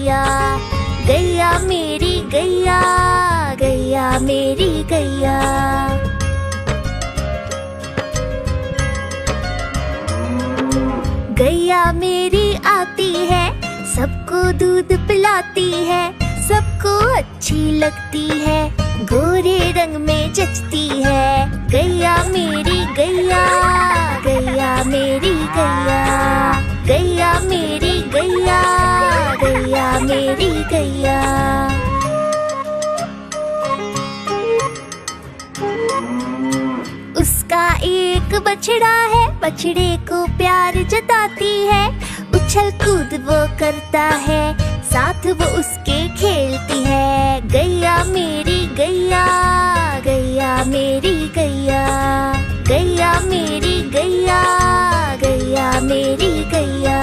गैया, गैया मेरी गैया, गैया मेरी गैया। गैया मेरी आती है, सबको दूध पिलाती है, सबको अच्छी लगती है, गोरे रंग में जचती है। गैया मेरी गैया, गैया मेरी गैया, गैया मेरी गैया, गैया मेरी गैया। उसका एक बछड़ा है, बछड़े को प्यार जताती है, उछल कूद वो करता है, साथ वो उसके खेलती है। गैया मेरी गैया, गैया मेरी गैया, गैया मेरी गैया, गैया मेरी गैया।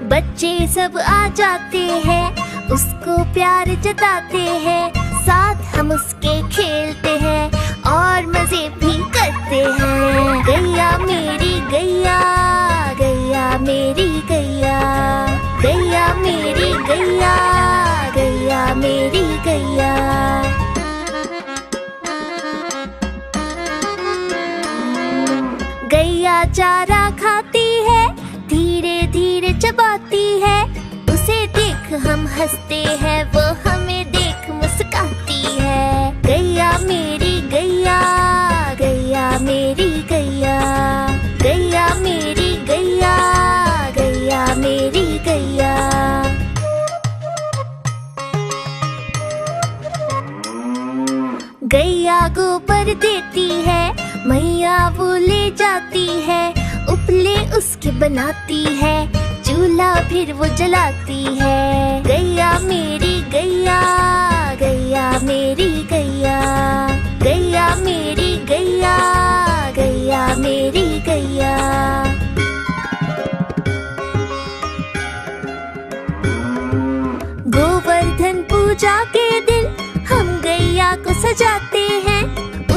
बच्चे सब आ जाते हैं, उसको प्यार जताते हैं, साथ हम उसके खेलते हैं और मजे भी करते हैं। गैया मेरी गैया, गैया मेरी गैया, गैया मेरी गैया, गैया मेरी गैया। गैया चारा खाती है, धीरे धीरे चबाती है, उसे देख हम हंसते हैं, वो हमें देख मुस्कुराती है। गैया मेरी गैया, गैया मेरी गैया, गैया मेरी गैया, गैया मेरी गैया। गैया गोबर देती है, मैया वो ले जाती है, उपले उसके बनाती है, चूल्हा फिर वो जलाती है। गैया मेरी गैया, गैया मेरी गैया, गैया मेरी गैया, गैया मेरी गैया। गोवर्धन पूजा के दिन हम गैया को सजाते हैं,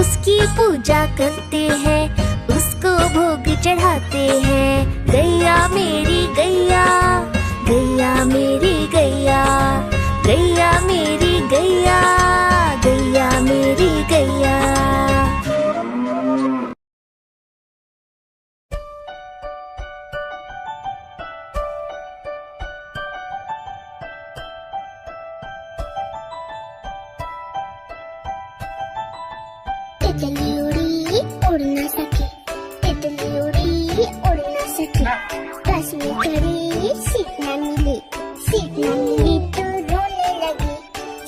उसकी पूजा करते हैं, उसको भोग चढ़ाते हैं। गैया मेरी गैया, गैया मेरी गैया, गैया मेरी गैया, गैया मेरी गैया। तितली उड़ी उड़ ना सकी, तितली उड़ी उड़ ना सकी, बस में चढ़ी सीट ना मिली, सीट ना मिली तो रोने लगी,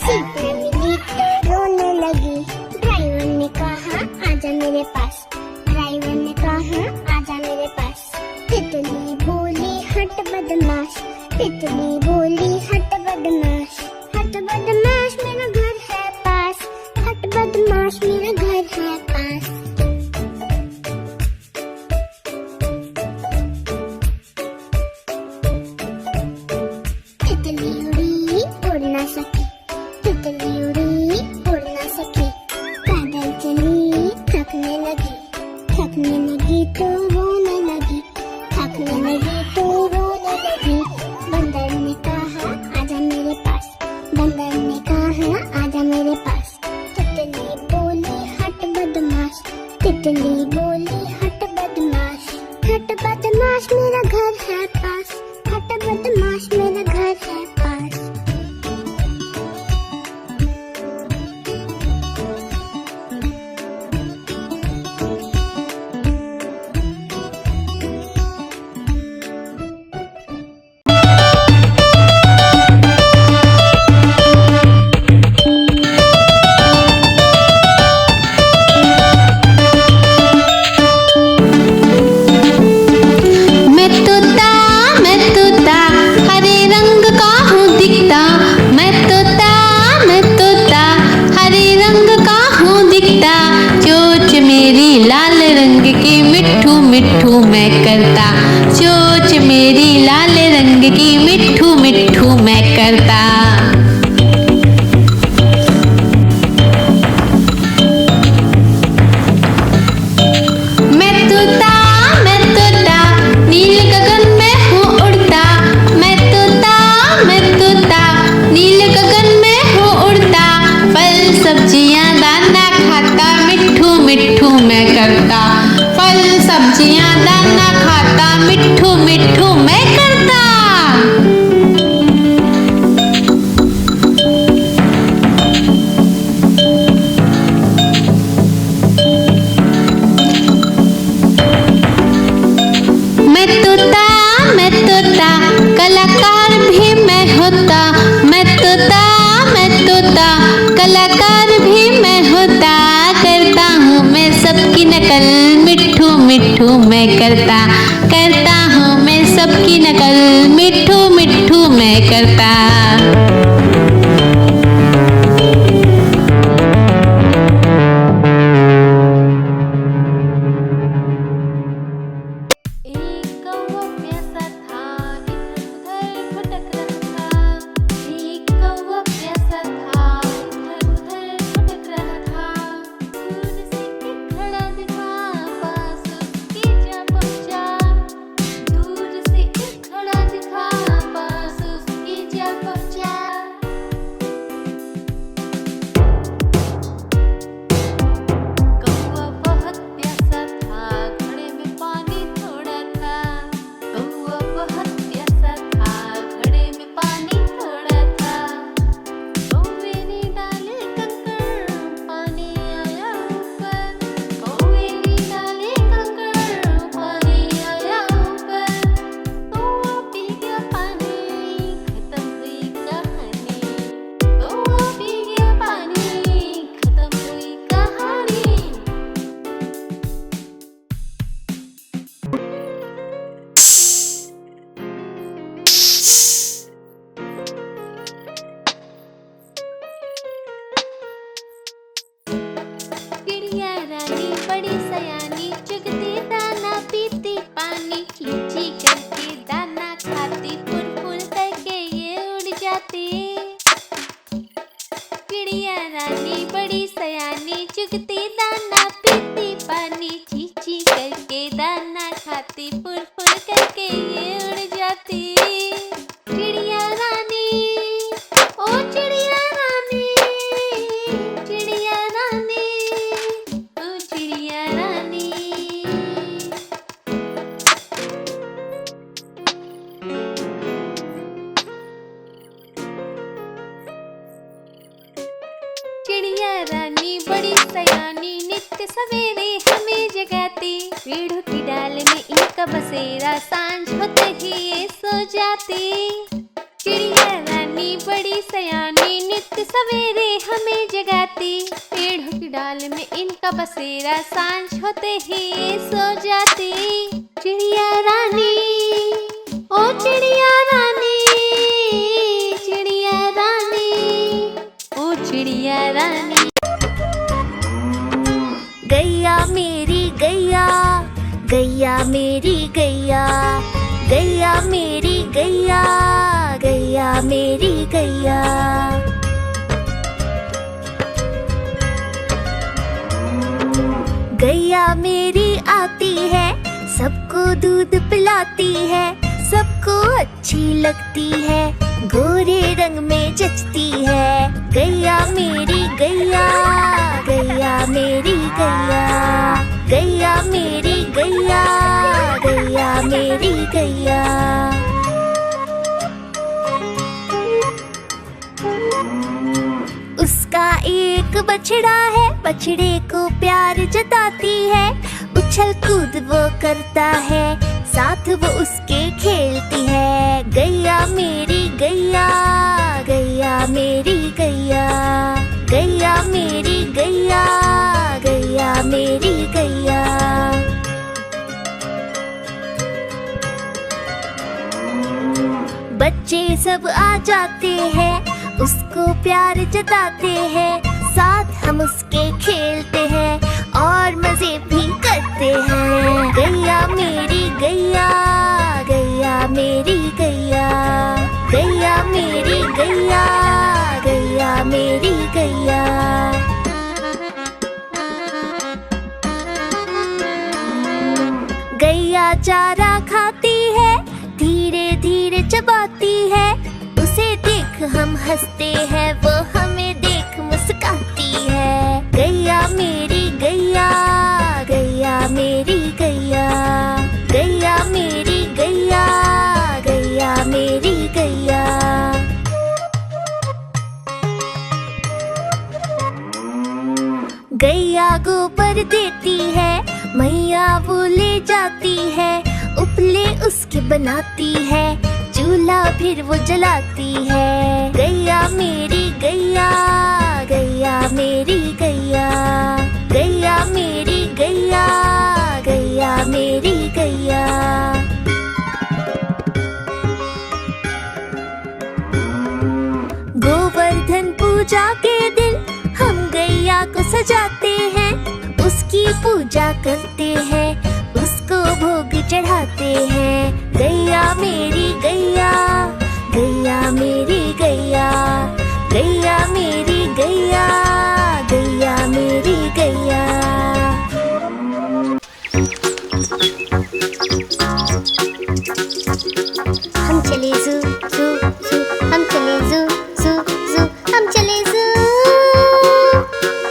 सीट ना मिली तो रोने लगी। ड्राइवर ने कहा आजा मेरे पास, ड्राइवर ने कहा आजा मेरे पास। तितली बोली हट बदमाश, तितली बोली हट बदमाश, हट बदमाश मेरा घर है पास, हट बदमाश मेरा घर है पास। तितली उड़ी उड़ ना सकी, तितली उड़ी उड़ ना सकी, पैदल चली थकने लगी, थकने लगी तो रोने लगी, थकने लगी तो रोने लगी। बंदर ने कहा आजा मेरे पास, बंदर ने कहा आजा मेरे पास। तितली बोली हट बदमाश, तितली बोली हट बदमाश, हट बदमाश मेरा घर है पास, हट बदमाश मेरा घर है पास। मिट्ठू मैं करता, चोंच मेरी लाल रंग की मिट्ठू मिट्ठू मैं करता। मैं तोता मैं तोता कलाकार भी मैं होता। मैं तोता कलाकार भी मैं होता। करता हूँ मैं सबकी नकल, मिट्ठू मिट्ठू मैं करता हूँ मैं सबकी नकल, मिट्ठू मिट्ठू मैं करता। बड़ी सयानी चुगती दाना पीती पानी, चींची करके दाना खाती, फुल फुल करके ये उड़ जाती। चिड़िया रानी बड़ी सयानी चुगती दाना पीती पानी, चींची करके दाना खाती, फुल फुल करके ये उड़ जाती। चिड़िया रानी ओ चिड़िया रानी, चिड़िया रानी ओ चिड़िया रानी। चिड़िया रानी बड़ी सयानी नित्य सवेरे हमें जगाती, पेड़ों की डाल में इनका बसेरा, सांझ होते ही ये सो जाती। चिड़िया रानी बड़ी सयानी नित्य सवेरे हमें जगाती, पेड़ों की डाल में इनका बसेरा, सांझ होते ही ये सो जाती। चिड़िया रानी ओ चिड़िया रानी, चिड़िया रानी ओ चिड़िया रानी। गैया मेरी गैया, गैया मेरी गैया, गैया मेरी गैया, गैया मेरी गैया। गैया मेरी आती है, सबको दूध पिलाती है, सबको अच्छी लगती है, गोरे रंग में जचती है। गैया मेरी गैया, गैया मेरी गैया, गैया मेरी गैया, गैया मेरी गैया। उसका एक बछड़ा है, बछड़े को प्यार जताती है, उछल कूद वो करता है, साथ वो उसके खेलती है। गैया मेरी गैया, गैया मेरी गैया, गैया मेरी गैया, गैया मेरी गैया। बच्चे सब आ जाते हैं, उसको प्यार जताते हैं, साथ हम उसके खेलते हैं और मजे भी करते हैं। गैया मेरी गैया, गैया मेरी गैया, गैया मेरी गैया, गैया मेरी गैया। गैया चारा खाती है, धीरे धीरे चबाती है, उसे देख हम हंसते हैं, वो हमें देख मुस्काती है। गैया मेरी गैया, गैया मेरी गैया, गैया मेरी गैया, गैया मेरी गैया। गैया गोबर देती है, मैया वो ले जाती है, उपले बनाती है, चूल्हा फिर वो जलाती है। गैया मेरी गैया, गैया मेरी गैया, गैया मेरी गैया, गैया मेरी गैया। गोवर्धन पूजा के दिन हम गैया को सजाते हैं, उसकी पूजा करते हैं, उसको भोग चढ़ाते हैं। गैया मेरी गैया, गैया मेरी गैया, गैया मेरी गैया, गैया मेरी गैया। हम चले ज़ू ज़ू ज़ू, हम चले ज़ू ज़ू ज़ू, हम चले ज़ू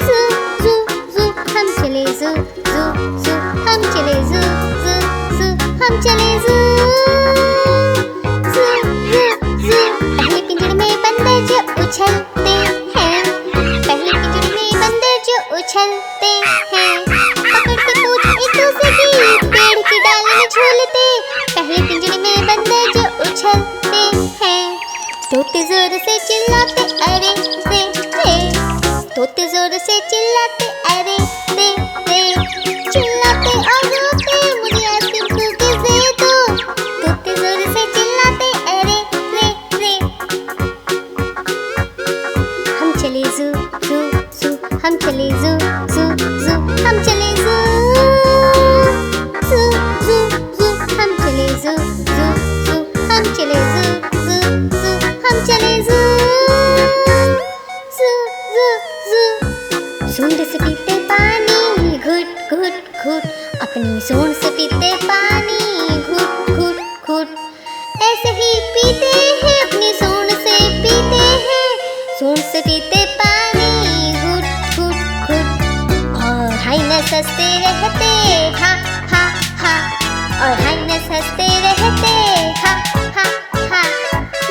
ज़ू ज़ू ज़ू, हम चले ज़ू ज़ू ज़ू, हम चले ज़ू ज़ू ज़ू, हम चले ज़ू ज़ू ज़ू ज़ू। पहले पिंजरे में बंदर जो उछलते हैं, पहले पिंजरे में बंदर जो उछलते हैं, पकड़ के पूछ एक दूसरे की, पेड़ की डाल में झूलते। पहले पिंजरे में बंदर जो उछलते हैं, तोते जोर से चिल्लाते अरे रे रे, तोते जोर से चिल्लाते अरे रे रे, चिल्लाते और रोते मुझे आइसक्रीम कुकीज़ दे दो। तोते जोर से चिल्लाते अरे रे रे। हम चले ज़ू ज़ू ज़ू, हम चले ज़ू ज़ू ज़ू, हम चले ज़ू ज़ू ज़ू ज़ू, हम चले ज़ू ज़ू ज़ू, हम चले ज़ू ज़ू ज़ू, हम चले ज़ू ज़ू ज़ू ज़ू। सूंड से पीते पानी घुट घुट घुट, अपनी सूंड से पीते पानी घुट घुट घुट, ऐसे ही पीते हैं अपनी सूंड से पीते हैं, सूंड से पीते पानी घुट घुट घुट। और हाइनस हंसते रहते हा हा हा, और हाइनस हंसते रहते हा हा हा।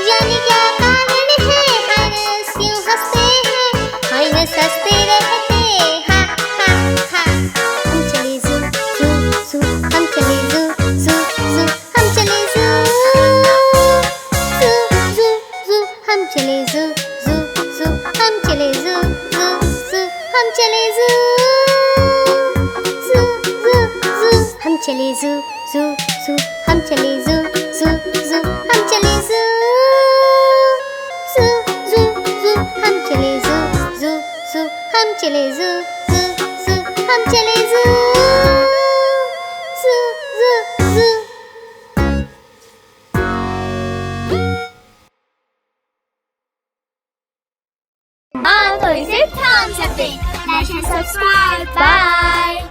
जाने क्या कारण है हाइनस क्यों हंसते हैं, हाइनस हंसते रहते हा हा हा। हम चले ज़ू ज़ू ज़ू, हम चले ज़ू ज़ू ज़ू, हम चले ज़ू ज़ू ज़ू ज़ू, हम चले ज़ू ज़ू ज़ू, हम चले ज़ू ज़ू ज़ू, हम चले ज़ू ज़ू ज़ू ज़ू, हम चले ज़ू ज़ू ज़ू, हम चले ज़ू ज़ू ज़ू, हम चले ज़ू ज़ू ज़ू ज़ू, हम चले ज़ू ज़ू ज़ू, हम चले ज़ू ज़ू ज़ू, हम चले ज़ू ज़ू ज़ू ज़ू। हाँ तो इसे ध्यान से देख, लाइक एंड सब्सक्राइब, बाय।